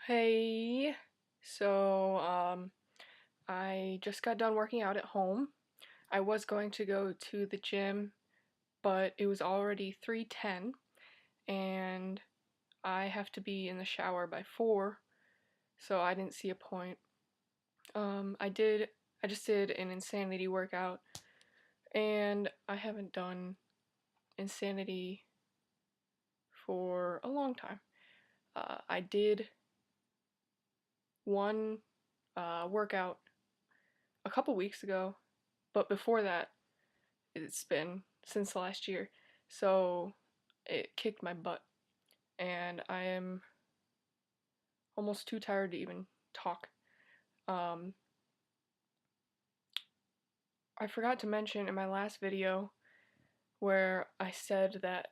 Hey, so I just got done working out at home. I was going to go to the gym, but it was already 3:10 and I have to be in the shower by 4, so I didn't see a point. I just did an insanity workout and I haven't done insanity for a long time. I did one workout a couple weeks ago, but before that, it's been since last year. So it kicked my butt, and I am almost too tired to even talk. Um, I forgot to mention in my last video where I said that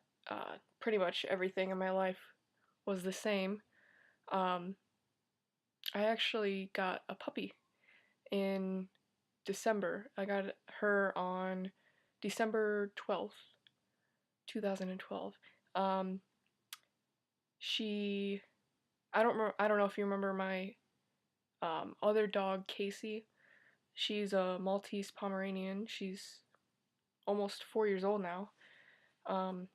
pretty much everything in my life was the same. Um, I actually got a puppy in December. I got her on December 12th, 2012. Um, she I don't know if you remember my other dog, Casey. She's a Maltese Pomeranian. She's almost 4 years old now. Um,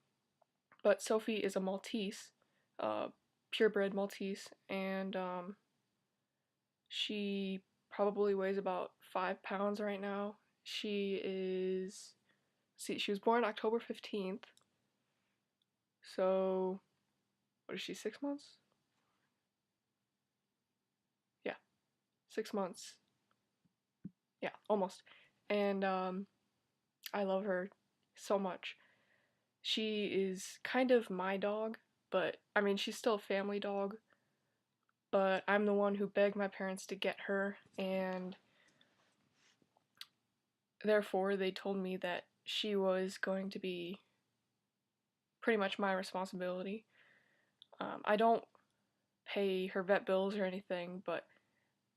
but Sophie is a Maltese, uh, purebred Maltese, and she probably weighs about 5 pounds right now. She was born October 15th, so what is she, 6 months? Yeah, 6 months. Yeah, almost. And I love her so much. She is kind of my dog, but I mean, she's still a family dog, but I'm the one who begged my parents to get her, and therefore they told me that she was going to be pretty much my responsibility. I don't pay her vet bills or anything, but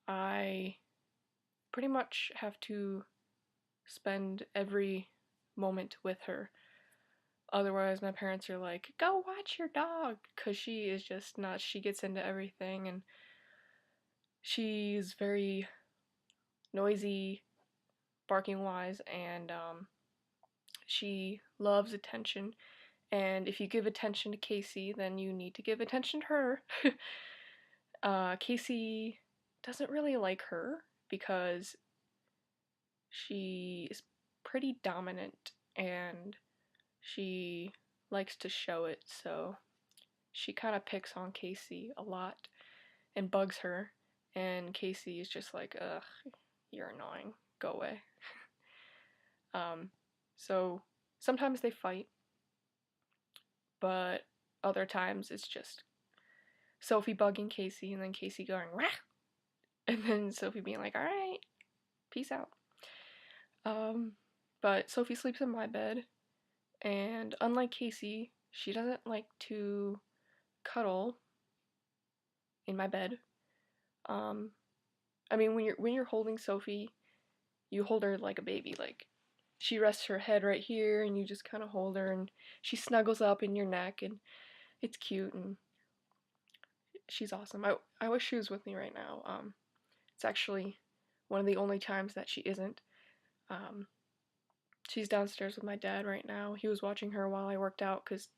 I pretty much have to spend every moment with her. Otherwise, my parents are like, go watch your dog, because she is just nuts. She gets into everything, and she's very noisy, barking wise, and she loves attention. And if you give attention to Casey, then you need to give attention to her. Casey doesn't really like her because she is pretty dominant and she likes to show it, so she kind of picks on Casey a lot and bugs her. And Casey is just like, ugh, you're annoying, go away. Um, so sometimes they fight, but other times it's just Sophie bugging Casey and then Casey going, rah! And then Sophie being like, alright, peace out. Um, but Sophie sleeps in my bed, and unlike Casey, she doesn't like to cuddle in my bed. Um, I mean, when you're holding Sophie, you hold her like a baby. Like she rests her head right here, and you just kind of hold her, and she snuggles up in your neck, and it's cute, and she's awesome. I wish she was with me right now. It's actually one of the only times that she isn't. Um, she's downstairs with my dad right now. He was watching her while I worked out because,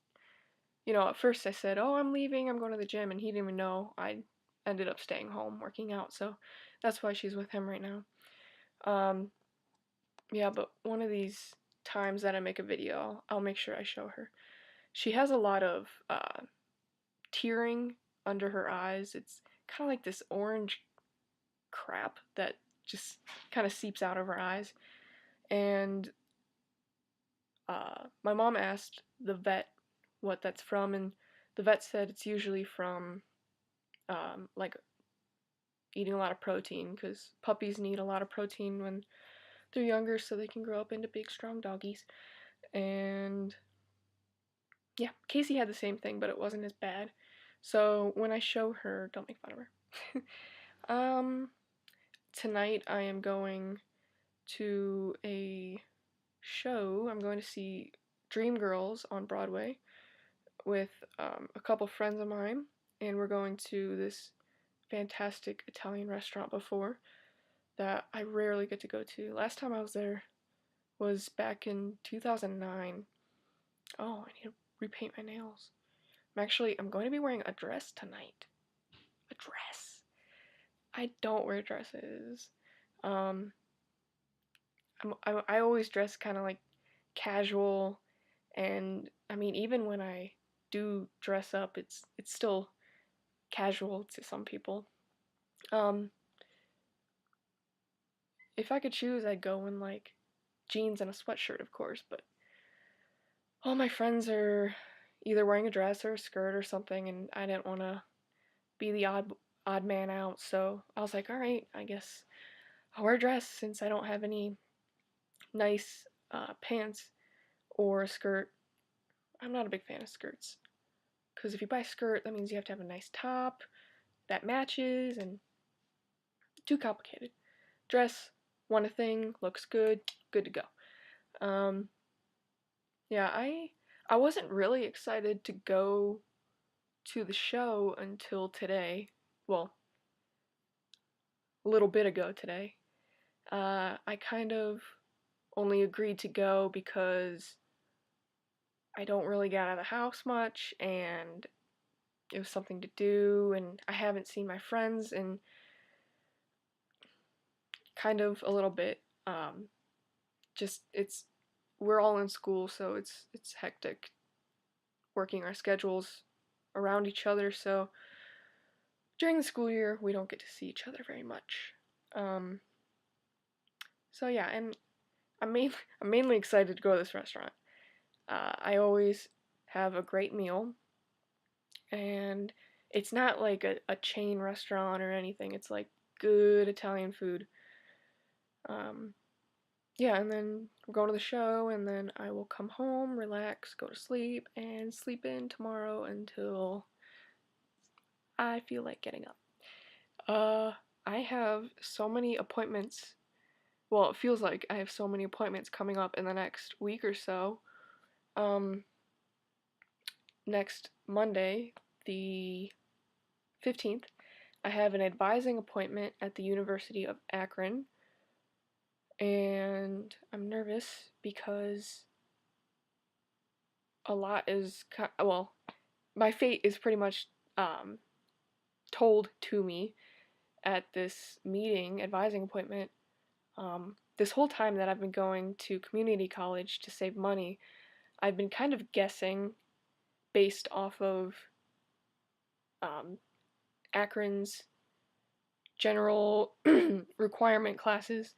at first I said, "Oh, I'm leaving. I'm going to the gym," and he didn't even know I ended up staying home working out. So that's why she's with him right now. Um, yeah, but one of these times that I make a video, I'll make sure I show her. She has a lot of tearing under her eyes. It's kind of like this orange crap that just kind of seeps out of her eyes. And my mom asked the vet what that's from, and the vet said it's usually from like eating a lot of protein because puppies need a lot of protein when they're younger so they can grow up into big, strong doggies. And yeah, Casey had the same thing, but it wasn't as bad. So when I show her, don't make fun of her. um, Tonight I am going to a show. I'm going to see Dreamgirls on Broadway with a couple friends of mine, and we're going to this fantastic Italian restaurant before that I rarely get to go to. Last time I was there was back in 2009. Oh, I need to repaint my nails. I'm going to be wearing a dress tonight. A dress. I don't wear dresses. Um, I always dress kind of like casual, and I mean, even when I do dress up, it's still casual to some people. Um, if I could choose, I'd go in like jeans and a sweatshirt, of course, but all my friends are either wearing a dress or a skirt or something, and I didn't want to be the odd man out, so I was like, all right, I guess I'll wear a dress since I don't have any nice pants or a skirt. I'm not a big fan of skirts because if you buy a skirt, that means you have to have a nice top that matches, and too complicated. Dress, want a thing, looks good, good to go. Um, yeah, I wasn't really excited to go to the show until today. Well, a little bit ago today. I kind of only agreed to go because I don't really get out of the house much, and it was something to do, and I haven't seen my friends in kind of a little bit. Just we're all in school, so it's hectic working our schedules around each other. So during the school year, we don't get to see each other very much. Um, so yeah, and I'm mainly excited to go to this restaurant. I always have a great meal, and it's not like a chain restaurant or anything. It's like good Italian food. Um, yeah, and then we're going to the show, and then I will come home, relax, go to sleep, and sleep in tomorrow until I feel like getting up. Uh, I have so many appointments. Well, it feels like I have so many appointments coming up in the next week or so. Um, Next Monday, the 15th, I have an advising appointment at the University of Akron, and I'm nervous because a lot is, well, my fate is pretty much told to me at this meeting, advising appointment. This whole time that I've been going to community college to save money, I've been kind of guessing based off of um, Akron's general requirement classes.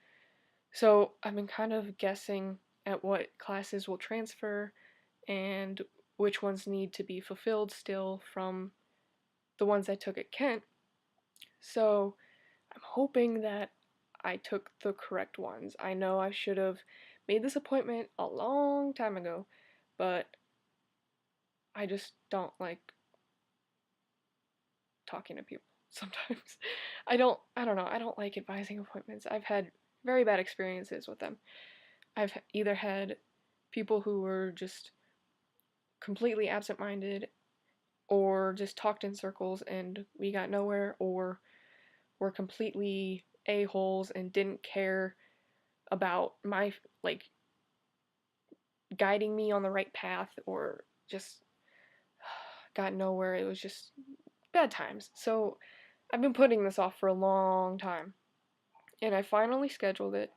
So I've been kind of guessing at what classes will transfer and which ones need to be fulfilled still from the ones I took at Kent. So I'm hoping that I took the correct ones. I know I should have made this appointment a long time ago, but I just don't like talking to people sometimes. I don't know, I don't like advising appointments. I've had very bad experiences with them. I've either had people who were just completely absent-minded or just talked in circles and we got nowhere, or were completely a-holes and didn't care about my like guiding me on the right path, or just got nowhere. It was just bad times. So I've been putting this off for a long time, and I finally scheduled it.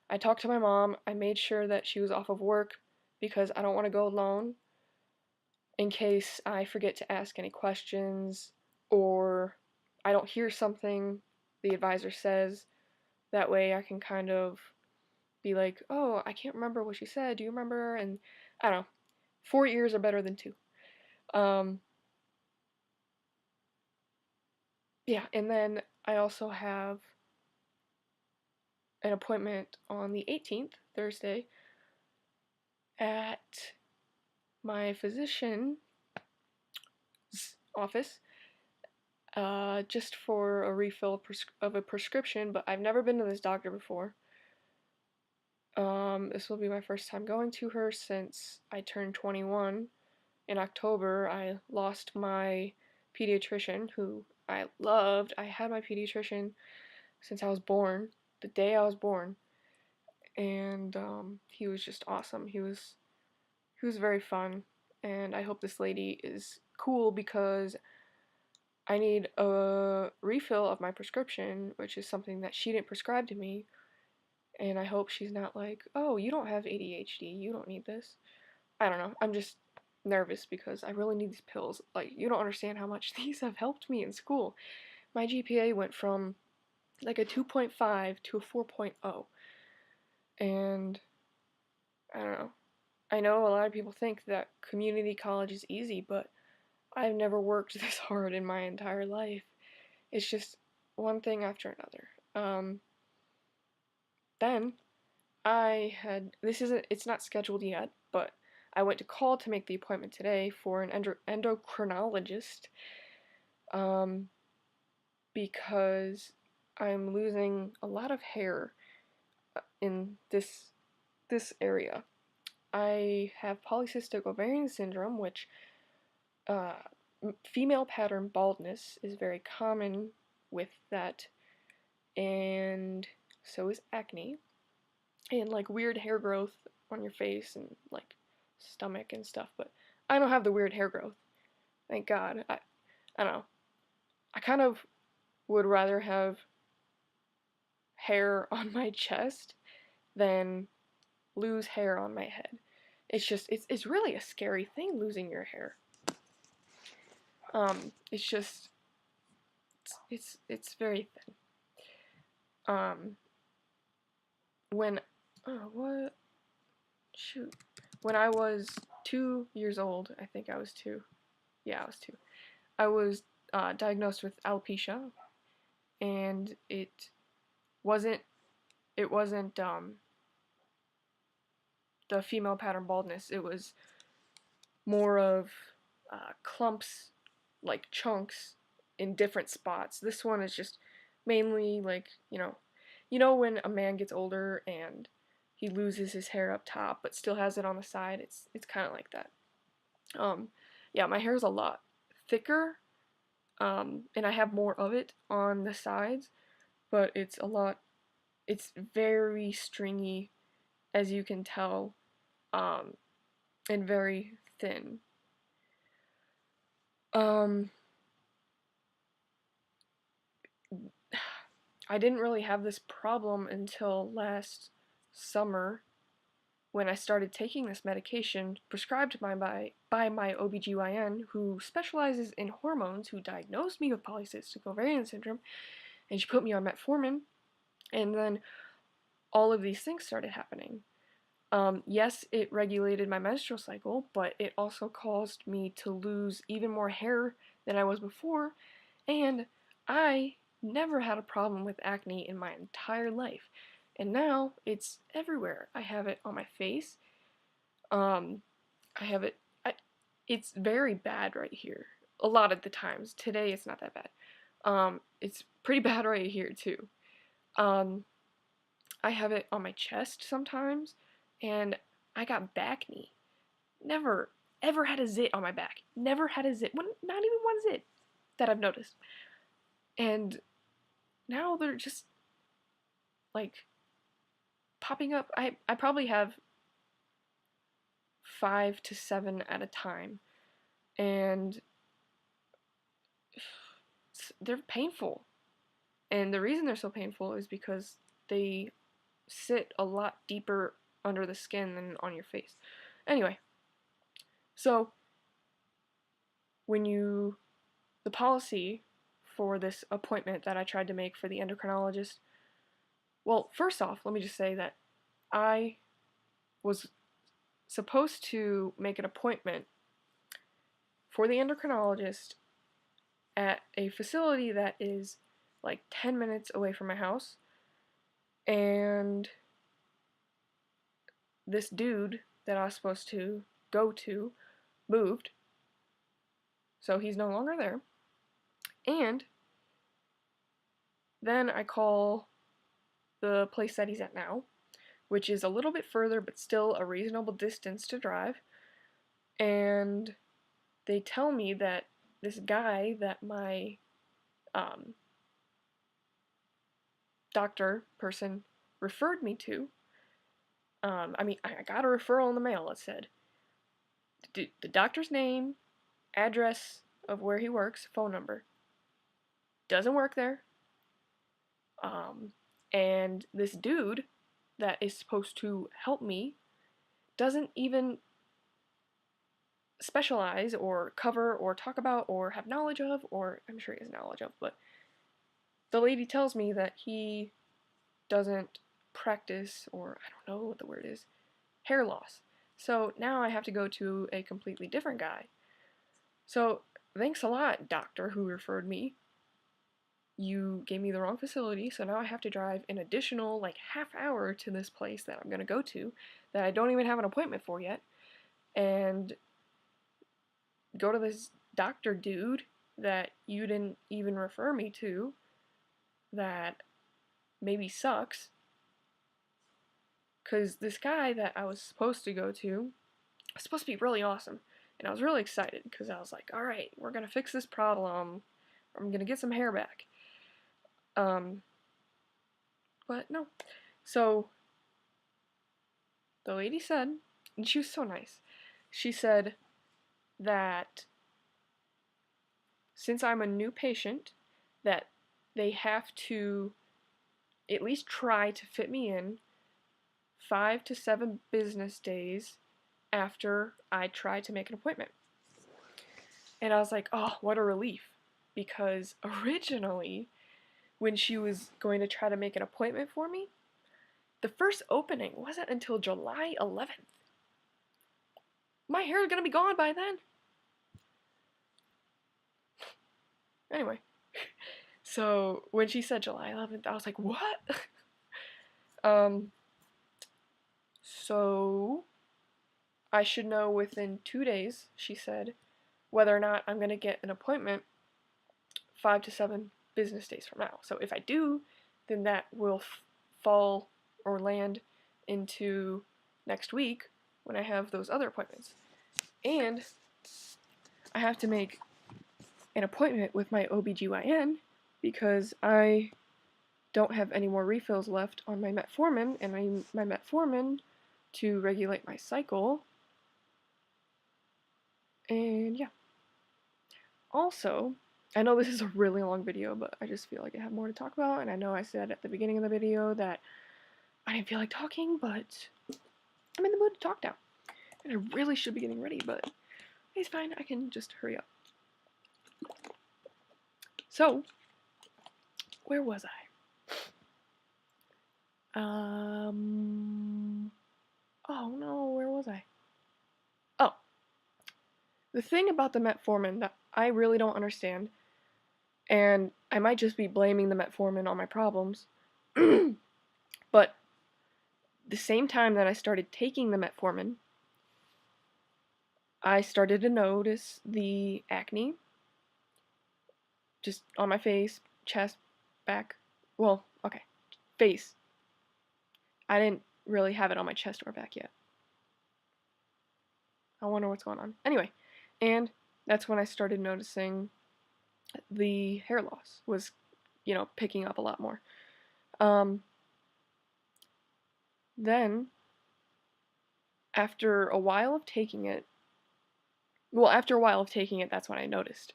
I talked to my mom. I made sure that she was off of work because I don't want to go alone in case I forget to ask any questions or I don't hear something the advisor says. That way I can kind of be like, oh, I can't remember what she said. Do you remember? And I don't know. 4 ears are better than 2. Um, yeah, and then I also have an appointment on the 18th, Thursday, at my physician's office, just for a refill of a prescription, but I've never been to this doctor before. This will be my first time going to her since I turned 21 in October. I lost my pediatrician who I loved. I had my pediatrician since I was born, the day I was born, and he was just awesome. He was very fun, and I hope this lady is cool because I need a refill of my prescription, which is something that she didn't prescribe to me, and I hope she's not like, oh, you don't have ADHD, you don't need this. I don't know, I'm just nervous because I really need these pills. Like, you don't understand how much these have helped me in school. My GPA went from like a 2.5 to a 4.0, and I don't know. I know a lot of people think that community college is easy, but I've never worked this hard in my entire life. It's just one thing after another. Then it's not scheduled yet, but I went to call to make the appointment today for an endocrinologist, um, because I'm losing a lot of hair in this area. I have polycystic ovarian syndrome, which uh, female pattern baldness is very common with that, and so is acne, and like weird hair growth on your face and like stomach and stuff. But I don't have the weird hair growth, thank God. I don't know. I kind of would rather have hair on my chest than lose hair on my head. It's really a scary thing losing your hair. It's just it's very thin. When what shoot when I was 2 years old, I think I was two. Yeah, I was two. I was diagnosed with alopecia, and wasn't it wasn't the female pattern baldness. It was more of clumps, like chunks in different spots. This one is just mainly like, when a man gets older and he loses his hair up top but still has it on the side. It's kind of like that. Yeah, my hair is a lot thicker, and I have more of it on the sides, but it's very stringy, as you can tell, and very thin. I didn't really have this problem until last summer when I started taking this medication prescribed by my OBGYN, who specializes in hormones, who diagnosed me with polycystic ovarian syndrome, and she put me on metformin, and then all of these things started happening. Yes, it regulated my menstrual cycle, but it also caused me to lose even more hair than I was before, and I never had a problem with acne in my entire life. And now it's everywhere. I have it on my face. I have it's very bad right here. A lot of the times. Today it's not that bad. It's pretty bad right here too. I have it on my chest sometimes, and I got back knee. Never, ever had a zit on my back. Never had a zit. Not even one zit that I've noticed. And now they're just, like, popping up. I probably have 5 to 7 at a time. And they're painful. And the reason they're so painful is because they sit a lot deeper under the skin than on your face. Anyway, so the policy for this appointment that I tried to make for the endocrinologist, well, first off, let me just say that I was supposed to make an appointment for the endocrinologist at a facility that is like 10 minutes away from my house, and this dude that I was supposed to go to moved, so he's no longer there. And then I call the place that he's at now, which is a little bit further but still a reasonable distance to drive, and they tell me that this guy that my doctor person referred me to. I mean, I got a referral in the mail. It said the doctor's name, address of where he works, phone number. Doesn't work there. And this dude that is supposed to help me doesn't even specialize or cover or talk about or have knowledge of, or I'm sure he has knowledge of, but the lady tells me that he doesn't practice, or I don't know what the word is, hair loss. So now I have to go to a completely different guy. So thanks a lot, doctor who referred me. You gave me the wrong facility, so now I have to drive an additional like half hour to this place that I'm gonna go to that I don't even have an appointment for yet, and go to this doctor dude that you didn't even refer me to that maybe sucks. Because this guy that I was supposed to go to was supposed to be really awesome. And I was really excited because I was like, alright, we're going to fix this problem. I'm going to get some hair back. But no. So, the lady said, and she was so nice, she said that since I'm a new patient, that they have to at least try to fit me in 5 to 7 business days after I try to make an appointment. And I was like, oh, what a relief. Because originally, when she was going to try to make an appointment for me, the first opening wasn't until July 11th. My hair is going to be gone by then. Anyway, so when she said July 11th, I was like, what? So I should know within 2 days, she said, whether or not I'm going to get an appointment 5 to 7 business days from now. So if I do, then that will fall or land into next week when I have those other appointments. And I have to make an appointment with my OBGYN because I don't have any more refills left on my metformin, and I need my metformin to regulate my cycle. And yeah. Also, I know this is a really long video, but I just feel like I have more to talk about, and I know I said at the beginning of the video that I didn't feel like talking, but I'm in the mood to talk now. And I really should be getting ready, but it's fine, I can just hurry up. So, where was I? Oh no, where was I? Oh. The thing about the metformin that I really don't understand, and I might just be blaming the metformin on my problems, but the same time that I started taking the metformin, I started to notice the acne just on my face, chest, back. Well, okay, face. I didn't really have it on my chest or back yet. I wonder what's going on. Anyway, and that's when I started noticing the hair loss was, picking up a lot more. Then, after a while of taking it, that's when I noticed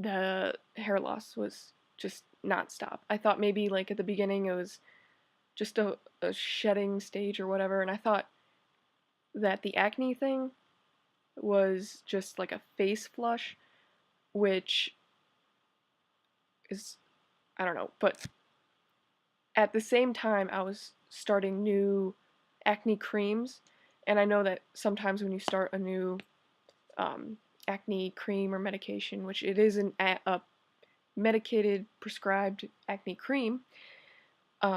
the hair loss was just not stop. I thought maybe like at the beginning it was just a shedding stage or whatever, and I thought that the acne thing was just like a face flush, which is, I don't know, but at the same time I was starting new acne creams, and I know that sometimes when you start a new acne cream or medication, which it is a medicated, prescribed acne cream,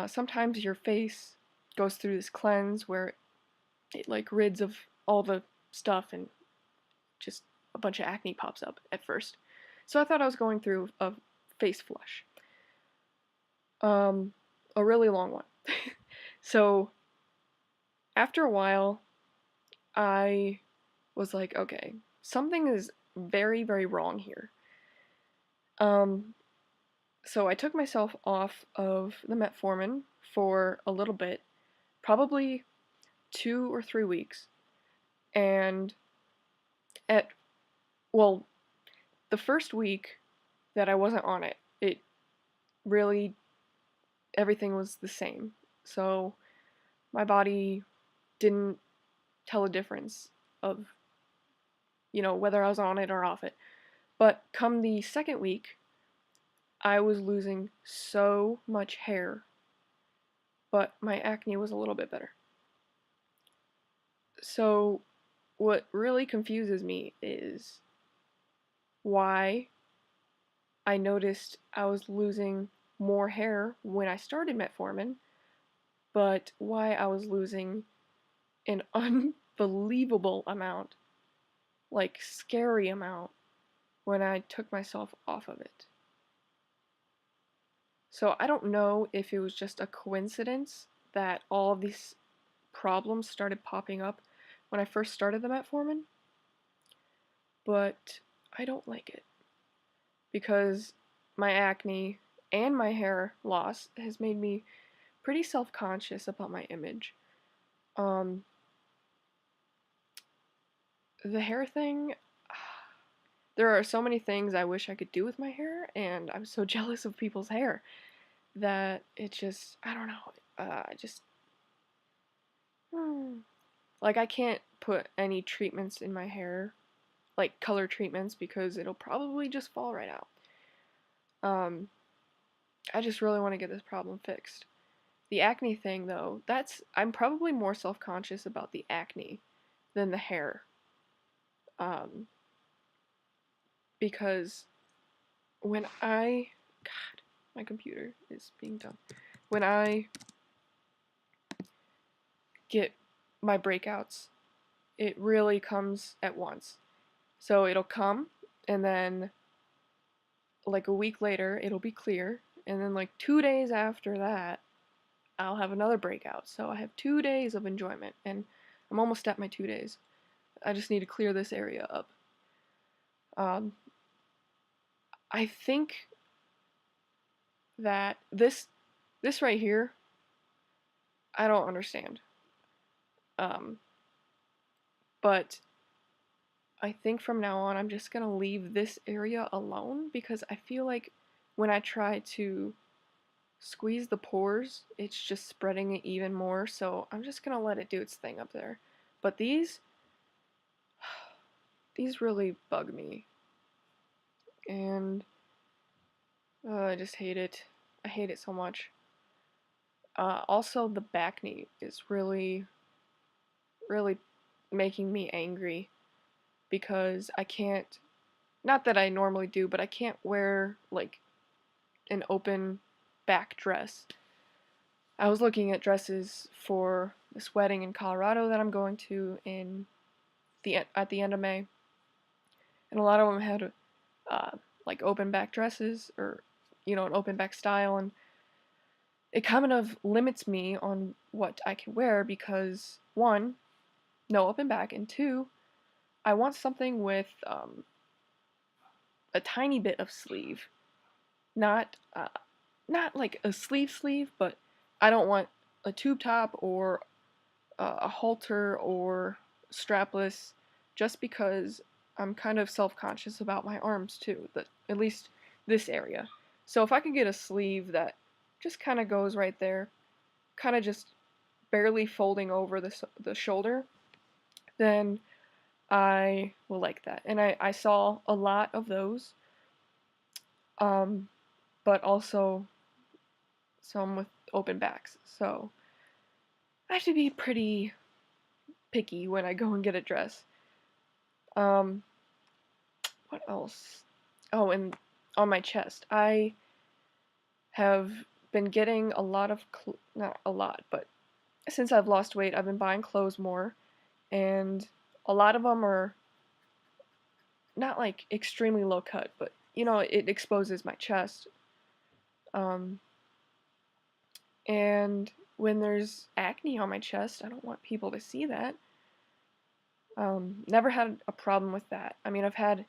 sometimes your face goes through this cleanse where it like rids of all the stuff and just a bunch of acne pops up at first. So I thought I was going through a face flush. A really long one. So after a while, I was like, okay, something is very, very wrong here. So I took myself off of the metformin for a little bit, probably 2 or 3 weeks, and at, well, the first week that I wasn't on it, it really, everything was the same. So my body didn't tell a difference of, whether I was on it or off it. But come the second week, I was losing so much hair, but my acne was a little bit better. So what really confuses me is why I noticed I was losing more hair when I started metformin, but why I was losing an unbelievable amount, like scary amount, when I took myself off of it. So I don't know if it was just a coincidence that all of these problems started popping up when I first started the metformin, but I don't like it because my acne and my hair loss has made me pretty self-conscious about my image. Um, the hair thing, there are so many things I wish I could do with my hair, and I'm so jealous of people's hair that it just, I don't know, I just, like I can't put any treatments in my hair, like color treatments, because it'll probably just fall right out. I just really want to get this problem fixed. The acne thing, though, I'm probably more self-conscious about the acne than the hair. Um, because when God, my computer is being dumb. When I get my breakouts, it really comes at once. So it'll come, and then like a week later, it'll be clear, and then like 2 days after that, I'll have another breakout. So I have 2 days of enjoyment, and I'm almost at my 2 days. I just need to clear this area up. I think that this right here, I don't understand. But I think from now on, I'm just gonna leave this area alone because I feel like when I try to squeeze the pores, it's just spreading it even more. So I'm just gonna let it do its thing up there. But these really bug me, and I just hate it. I hate it so much. Also, the back knee is really, really making me angry because I can't, not that I normally do, but I can't wear like an open back dress. I was looking at dresses for this wedding in Colorado that I'm going to at the end of May, and a lot of them had like open back dresses or an open back style, and it kind of limits me on what I can wear because one, no open back, and two, I want something with a tiny bit of sleeve, not not like a sleeve, but I don't want a tube top or a halter or strapless, just because I'm kind of self-conscious about my arms too, at least this area. So if I could get a sleeve that just kind of goes right there, kind of just barely folding over the shoulder, then I will like that. And I saw a lot of those, but also some with open backs. So I have to be pretty picky when I go and get a dress. Um, what else? Oh, and on my chest, I have been getting a lot of, not a lot, but since I've lost weight, I've been buying clothes more, and a lot of them are not like extremely low cut, but it exposes my chest. Um, and when there's acne on my chest, I don't want people to see that. Never had a problem with that. I mean, I've had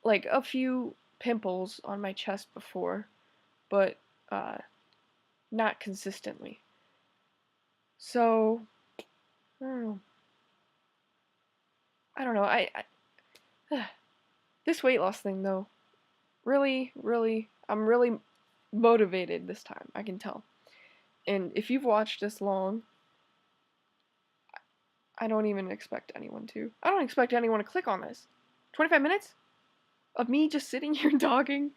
like a few pimples on my chest before, but not consistently. So I don't know. I don't know. This weight loss thing though, really, I'm really motivated this time. I can tell. And if you've watched this long, I don't even expect anyone to. I don't expect anyone to click on this. 25 minutes of me just sitting here dogging.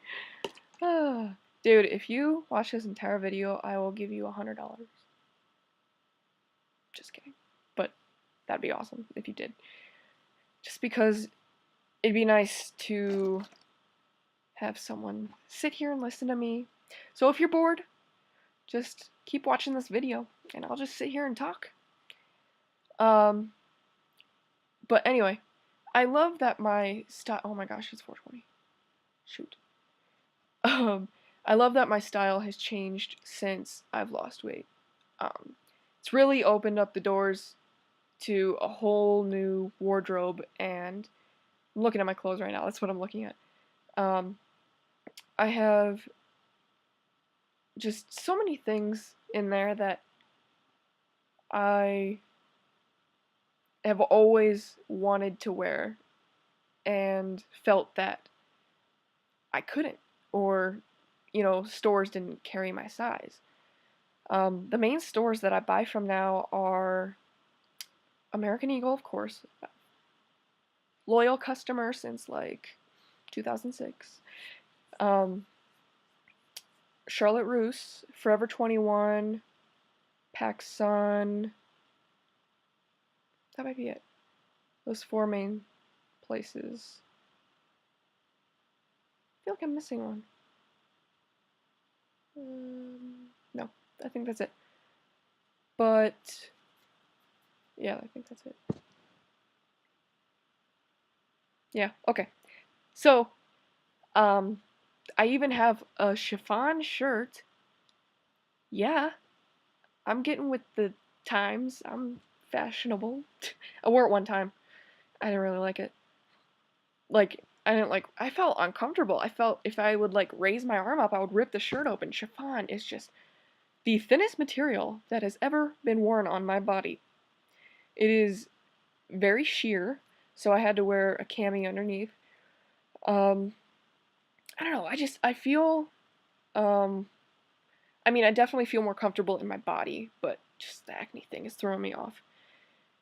Dude, if you watch this entire video, I will give you $100. Just kidding. But that'd be awesome if you did. Just because it'd be nice to have someone sit here and listen to me. So if you're bored, just keep watching this video and I'll just sit here and talk. But anyway, I love that my style. Oh my gosh, it's 4:20. Shoot. I love that my style has changed since I've lost weight. It's really opened up the doors to a whole new wardrobe, and I'm looking at my clothes right now. That's what I'm looking at. I have just so many things in there that I have always wanted to wear and felt that I couldn't, or, stores didn't carry my size. The main stores that I buy from now are American Eagle, of course, loyal customer since like 2006. Charlotte Russe, Forever 21, PacSun. That might be it. Those 4 main places. I feel like I'm missing one. No, I think that's it. But yeah, I think that's it. Yeah, okay. So, I even have a chiffon shirt. Yeah, I'm getting with the times. I'm fashionable. I wore it one time. I didn't really like it. I felt uncomfortable. I felt if I would raise my arm up, I would rip the shirt open. Chiffon is just the thinnest material that has ever been worn on my body. It is very sheer, so I had to wear a cami underneath. I don't know, I feel, I definitely feel more comfortable in my body, but just the acne thing is throwing me off.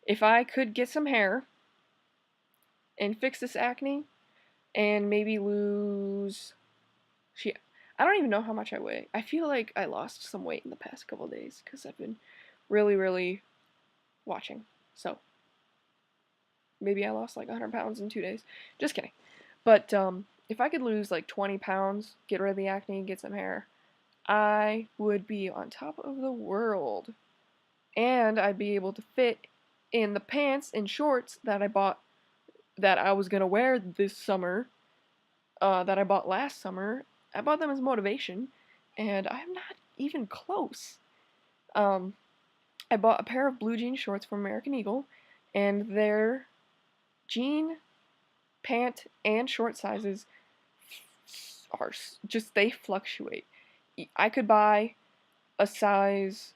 If I could get some hair and fix this acne and maybe lose, I don't even know how much I weigh. I feel like I lost some weight in the past couple days because I've been really watching. So maybe I lost 100 pounds in 2 days. Just kidding. But if I could lose 20 pounds, get rid of the acne, get some hair, I would be on top of the world. And I'd be able to fit in the pants and shorts that I bought, that I was going to wear this summer, that I bought last summer. I bought them as motivation, and I'm not even close. I bought a pair of blue jean shorts from American Eagle, and their jean, pant, and short sizes are just, they fluctuate. I could buy a size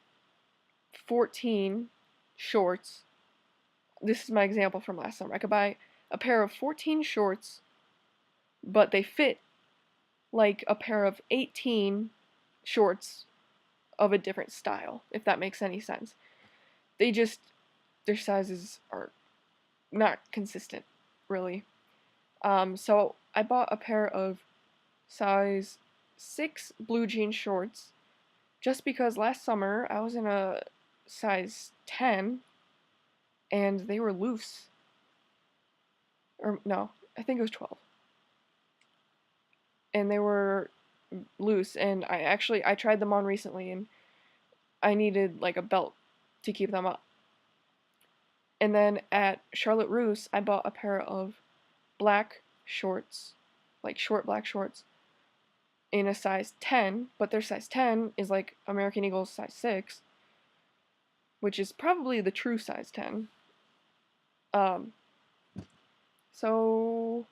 14 shorts. This is my example from last summer. I could buy a pair of 14 shorts, but they fit like a pair of 18 shorts of a different style, if that makes any sense. Their sizes are not consistent, really. So I bought a pair of size 6 blue jean shorts just because last summer I was in a size 10 and they were loose. Or no, I think it was 12. And they were loose, and I tried them on recently, and I needed a belt to keep them up. And then at Charlotte Russe, I bought a pair of black shorts, short black shorts, in a size 10, but their size 10 is American Eagle's size 6, which is probably the true size 10. So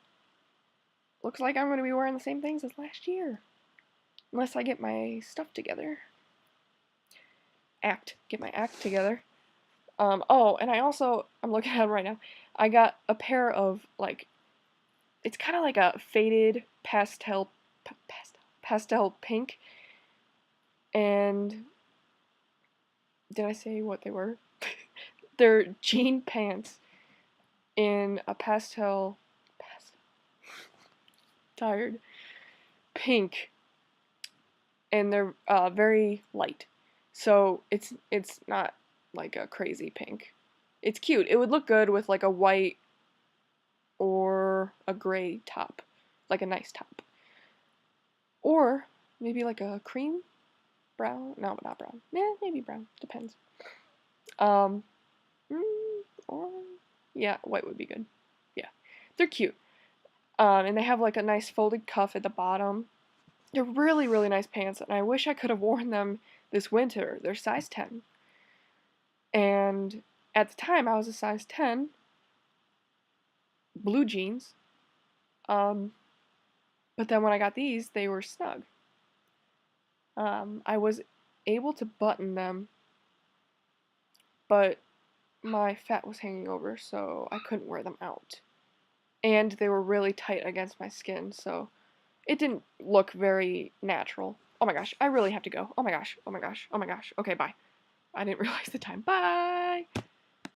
looks like I'm going to be wearing the same things as last year. Unless I get my stuff together. Get my act together. Oh, and I'm looking at them right now. I got a pair of, like, it's kind of like a faded pastel pink. And did I say what they were? They're jean pants in a tired pink, and they're very light. So it's not like a crazy pink. It's cute. It would look good with like a white or a gray top, like a nice top. Or maybe like a cream brown. No, not brown. Yeah, maybe brown. Depends. Or yeah, white would be good. Yeah, they're cute. And they have like a nice folded cuff at the bottom. They're really, really nice pants, and I wish I could have worn them this winter. They're size 10. And at the time, I was a size 10, blue jeans. But then when I got these, they were snug. I was able to button them, but my fat was hanging over, so I couldn't wear them out. And they were really tight against my skin, so it didn't look very natural. Oh my gosh, I really have to go. Oh my gosh, oh my gosh, oh my gosh. Okay, bye. I didn't realize the time. Bye!